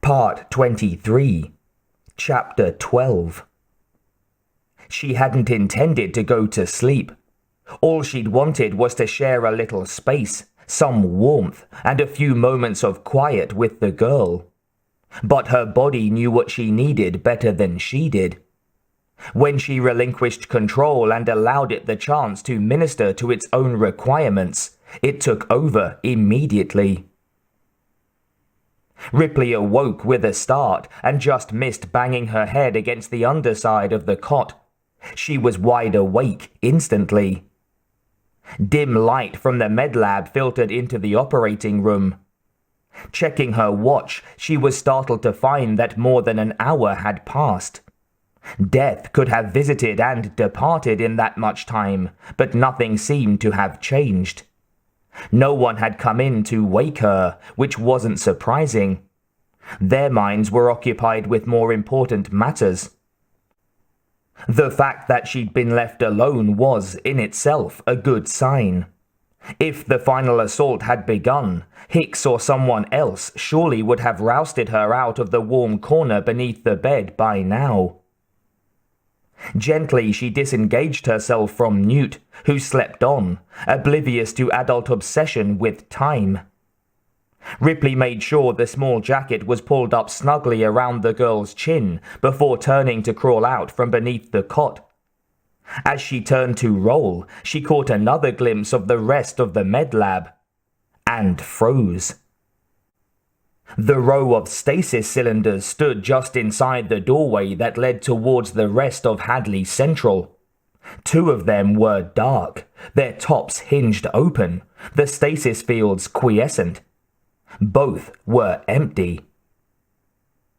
Part 23, Chapter 12. She hadn't intended to go to sleep. All she'd wanted was to share a little space, some warmth, and a few moments of quiet with the girl. But her body knew what she needed better than she did. When she relinquished control and allowed it the chance to minister to its own requirements, it took over immediately. Ripley awoke with a start and just missed banging her head against the underside of the cot. She was wide awake instantly. Dim light from the med lab filtered into the operating room. Checking her watch, she was startled to find that more than an hour had passed. Death could have visited and departed in that much time, but nothing seemed to have changed. No one had come in to wake her, which wasn't surprising. Their minds were occupied with more important matters. The fact that she'd been left alone was, in itself, a good sign. If the final assault had begun, Hicks or someone else surely would have rousted her out of the warm corner beneath the bed by now. Gently, she disengaged herself from Newt, who slept on, oblivious to adult obsession with time. Ripley made sure the small jacket was pulled up snugly around the girl's chin before turning to crawl out from beneath the cot. As she turned to roll, she caught another glimpse of the rest of the med lab, and froze. The row of stasis cylinders stood just inside the doorway that led towards the rest of Hadley Central. Two of them were dark, their tops hinged open, the stasis fields quiescent. Both were empty.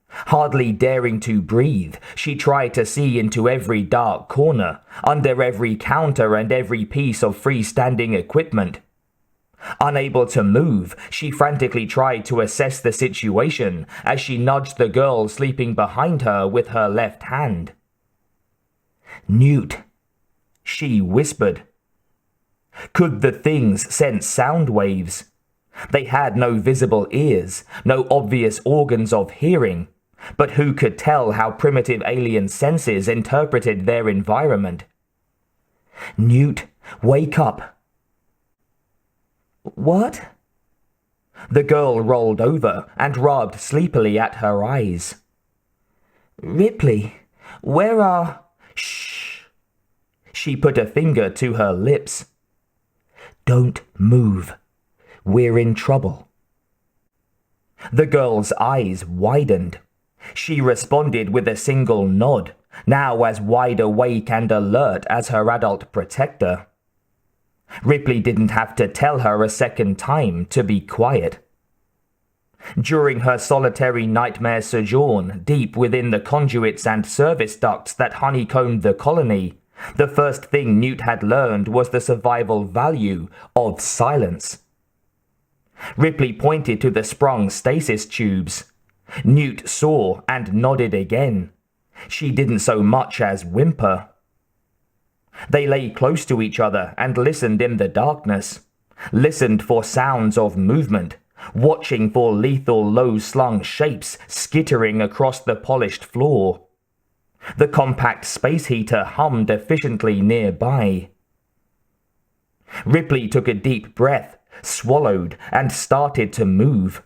Hardly daring to breathe, she tried to see into every dark corner, under every counter and every piece of freestanding equipment. Unable to move, she frantically tried to assess the situation as she nudged the girl sleeping behind her with her left hand. "Newt," she whispered. Could the things sense sound waves? They had no visible ears, no obvious organs of hearing, but who could tell how primitive alien senses interpreted their environment? "Newt, wake up." "What?" The girl rolled over and rubbed sleepily at her eyes. "Ripley, where are—" "Shh." She put a finger to her lips. "Don't move. We're in trouble." The girl's eyes widened. She responded with a single nod, now as wide awake and alert as her adult protector. Ripley didn't have to tell her a second time to be quiet. During her solitary nightmare sojourn deep within the conduits and service ducts that honeycombed the colony, the first thing Newt had learned was the survival value of silence. Ripley pointed to the sprung stasis tubes. Newt saw and nodded again. She didn't so much as whimper. They lay close to each other and listened in the darkness, listened for sounds of movement, watching for lethal low-slung shapes skittering across the polished floor. The compact space heater hummed efficiently nearby. Ripley took a deep breath, swallowed, and started to move.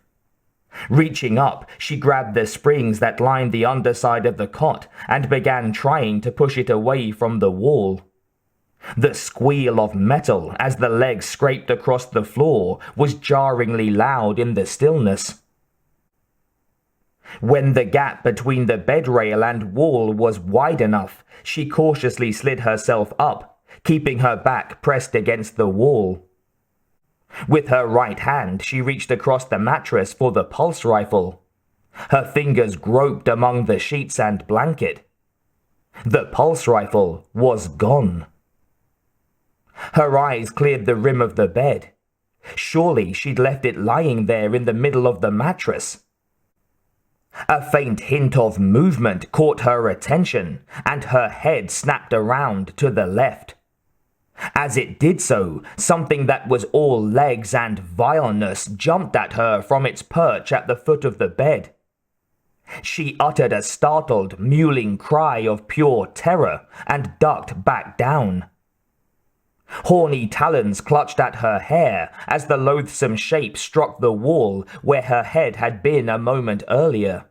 Reaching up, she grabbed the springs that lined the underside of the cot and began trying to push it away from the wall. The squeal of metal as the legs scraped across the floor was jarringly loud in the stillness. When the gap between the bed rail and wall was wide enough, she cautiously slid herself up, keeping her back pressed against the wall. With her right hand, she reached across the mattress for the pulse rifle. Her fingers groped among the sheets and blanket. The pulse rifle was gone. Her eyes cleared the rim of the bed. Surely she'd left it lying there in the middle of the mattress. A faint hint of movement caught her attention, and her head snapped around to the left. As it did so, something that was all legs and vileness jumped at her from its perch at the foot of the bed. She uttered a startled, mewling cry of pure terror and ducked back down. Horny talons clutched at her hair as the loathsome shape struck the wall where her head had been a moment earlier.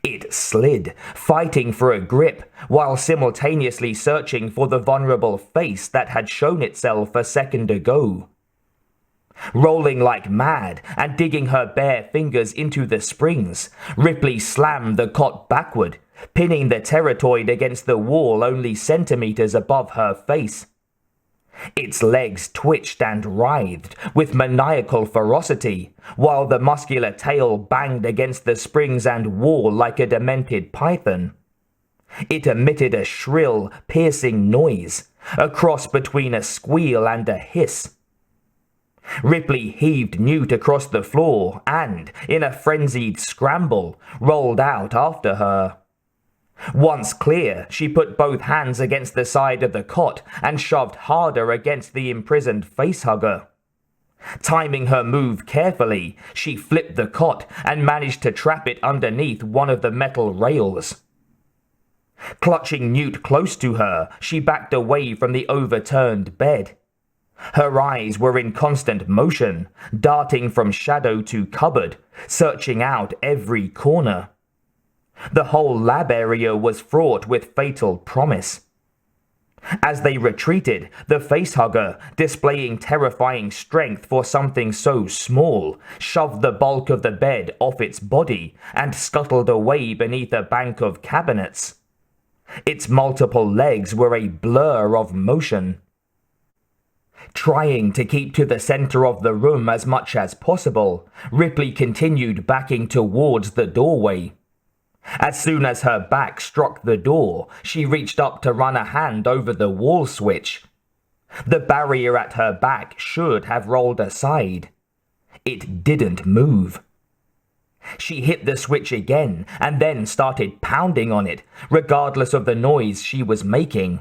It slid, fighting for a grip, while simultaneously searching for the vulnerable face that had shown itself a second ago. Rolling like mad and digging her bare fingers into the springs, Ripley slammed the cot backward, pinning the terratoid against the wall only centimeters above her face. Its legs twitched and writhed with maniacal ferocity, while the muscular tail banged against the springs and wall like a demented python. It emitted a shrill, piercing noise, a cross between a squeal and a hiss. Ripley heaved Newt across the floor and, in a frenzied scramble, rolled out after her. Once clear, she put both hands against the side of the cot and shoved harder against the imprisoned facehugger. Timing her move carefully, she flipped the cot and managed to trap it underneath one of the metal rails. Clutching Newt close to her, she backed away from the overturned bed. Her eyes were in constant motion, darting from shadow to cupboard, searching out every corner. The whole lab area was fraught with fatal promise. As they retreated, the facehugger, displaying terrifying strength for something so small, shoved the bulk of the bed off its body and scuttled away beneath a bank of cabinets. Its multiple legs were a blur of motion. Trying to keep to the center of the room as much as possible, Ripley continued backing towards the doorway. As soon as her back struck the door, she reached up to run a hand over the wall switch. The barrier at her back should have rolled aside. It didn't move. She hit the switch again and then started pounding on it, regardless of the noise she was making.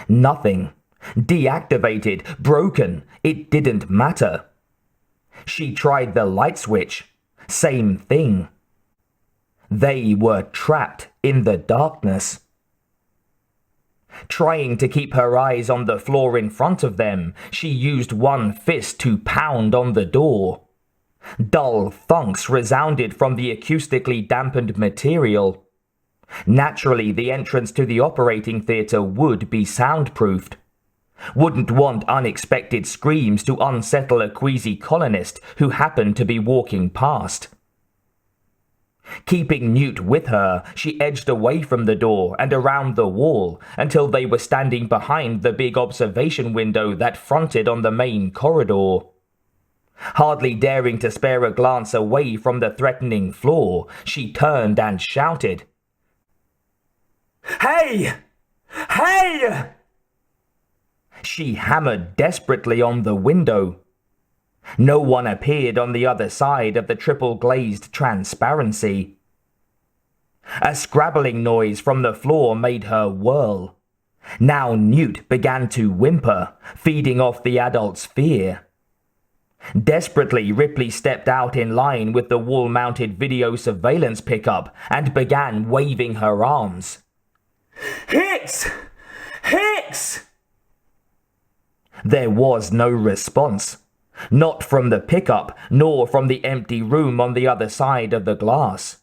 Nothing. Deactivated, broken, it didn't matter. She tried the light switch. Same thing. They were trapped in the darkness. Trying to keep her eyes on the floor in front of them, she used one fist to pound on the door. Dull thunks resounded from the acoustically dampened material. Naturally, the entrance to the operating theatre would be soundproofed. Wouldn't want unexpected screams to unsettle a queasy colonist who happened to be walking past. Keeping Newt with her, she edged away from the door and around the wall until they were standing behind the big observation window that fronted on the main corridor. Hardly daring to spare a glance away from the threatening floor, she turned and shouted, "Hey! Hey!" She hammered desperately on the window. No one appeared on the other side of the triple-glazed transparency. A scrabbling noise from the floor made her whirl. Now Newt began to whimper, feeding off the adult's fear. Desperately, Ripley stepped out in line with the wall-mounted video surveillance pickup and began waving her arms. "Hicks! Hicks!" There was no response. Not from the pickup, nor from the empty room on the other side of the glass.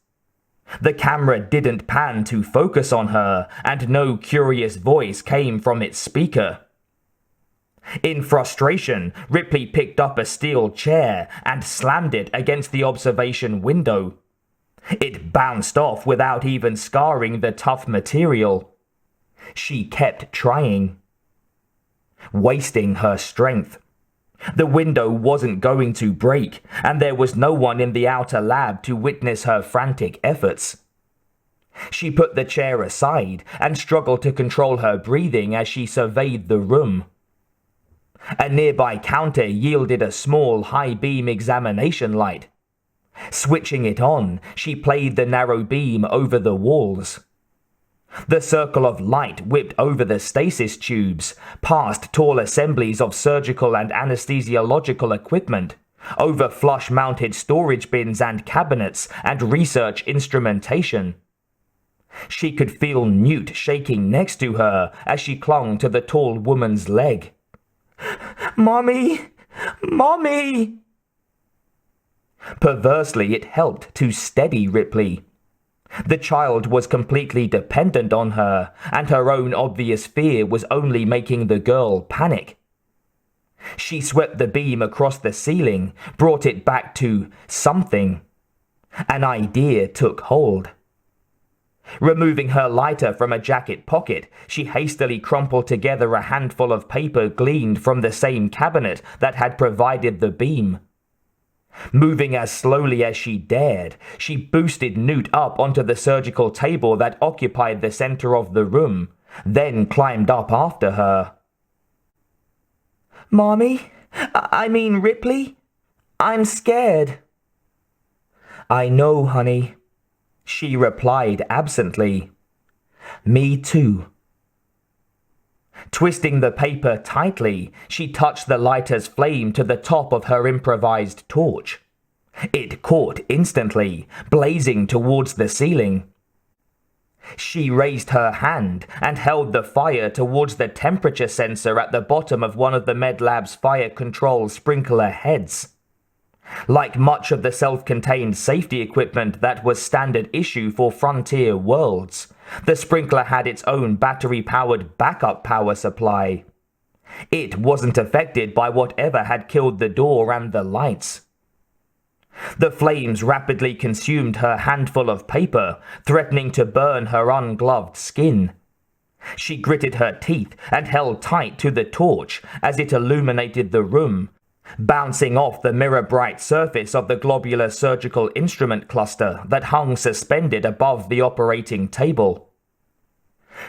The camera didn't pan to focus on her, and no curious voice came from its speaker. In frustration, Ripley picked up a steel chair and slammed it against the observation window. It bounced off without even scarring the tough material. She kept trying, wasting her strength. The window wasn't going to break, and there was no one in the outer lab to witness her frantic efforts. She put the chair aside and struggled to control her breathing as she surveyed the room. A nearby counter yielded a small high-beam examination light. Switching it on, she played the narrow beam over the walls. The circle of light whipped over the stasis tubes, past tall assemblies of surgical and anesthesiological equipment, over flush-mounted storage bins and cabinets and research instrumentation. She could feel Newt shaking next to her as she clung to the tall woman's leg. "Mommy! Mommy!" Perversely, it helped to steady Ripley. The child was completely dependent on her, and her own obvious fear was only making the girl panic. She swept the beam across the ceiling, brought it back to something. An idea took hold. Removing her lighter from a jacket pocket, she hastily crumpled together a handful of paper gleaned from the same cabinet that had provided the beam. Moving as slowly as she dared, she boosted Newt up onto the surgical table that occupied the center of the room, then climbed up after her. "Mommy? I mean Ripley? I'm scared." "I know, honey," she replied absently. "Me too." Twisting the paper tightly, she touched the lighter's flame to the top of her improvised torch. It caught instantly, blazing towards the ceiling. She raised her hand and held the fire towards the temperature sensor at the bottom of one of the medlab's fire control sprinkler heads. Like much of the self-contained safety equipment that was standard issue for frontier worlds, the sprinkler had its own battery-powered backup power supply. It wasn't affected by whatever had killed the door and the lights. The flames rapidly consumed her handful of paper, threatening to burn her ungloved skin. She gritted her teeth and held tight to the torch as it illuminated the room, bouncing off the mirror-bright surface of the globular surgical instrument cluster that hung suspended above the operating table.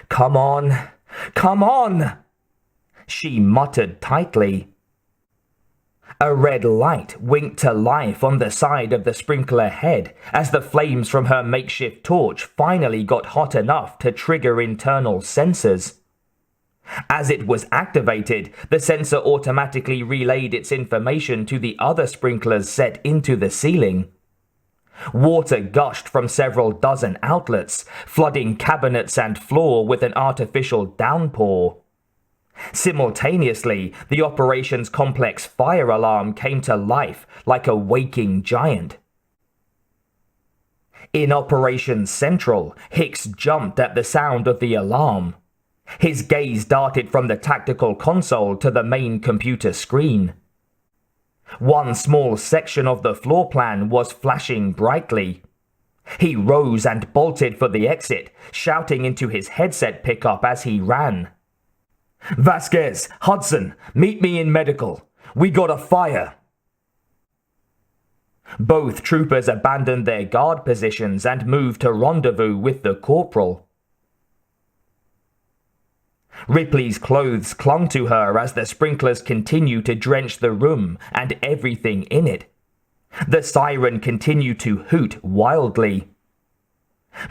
"Come on! Come on!" she muttered tightly. A red light winked to life on the side of the sprinkler head as the flames from her makeshift torch finally got hot enough to trigger internal sensors. As it was activated, the sensor automatically relayed its information to the other sprinklers set into the ceiling. Water gushed from several dozen outlets, flooding cabinets and floor with an artificial downpour. Simultaneously, the operations complex fire alarm came to life like a waking giant. In Operations Central, Hicks jumped at the sound of the alarm. His gaze darted from the tactical console to the main computer screen. One small section of the floor plan was flashing brightly. He rose and bolted for the exit, shouting into his headset pickup as he ran. "Vasquez, Hudson, meet me in medical. We got a fire." Both troopers abandoned their guard positions and moved to rendezvous with the corporal. Ripley's clothes clung to her as the sprinklers continued to drench the room and everything in it. The siren continued to hoot wildly.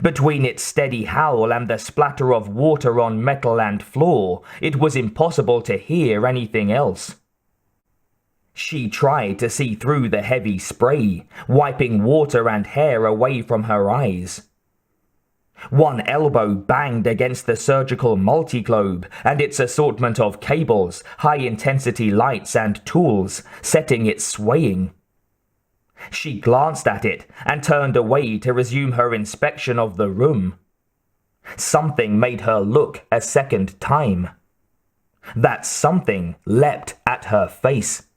Between its steady howl and the splatter of water on metal and floor, it was impossible to hear anything else. She tried to see through the heavy spray, wiping water and hair away from her eyes. One elbow banged against the surgical multiglobe and its assortment of cables, high-intensity lights and tools, setting it swaying. She glanced at it and turned away to resume her inspection of the room. Something made her look a second time. That something leapt at her face.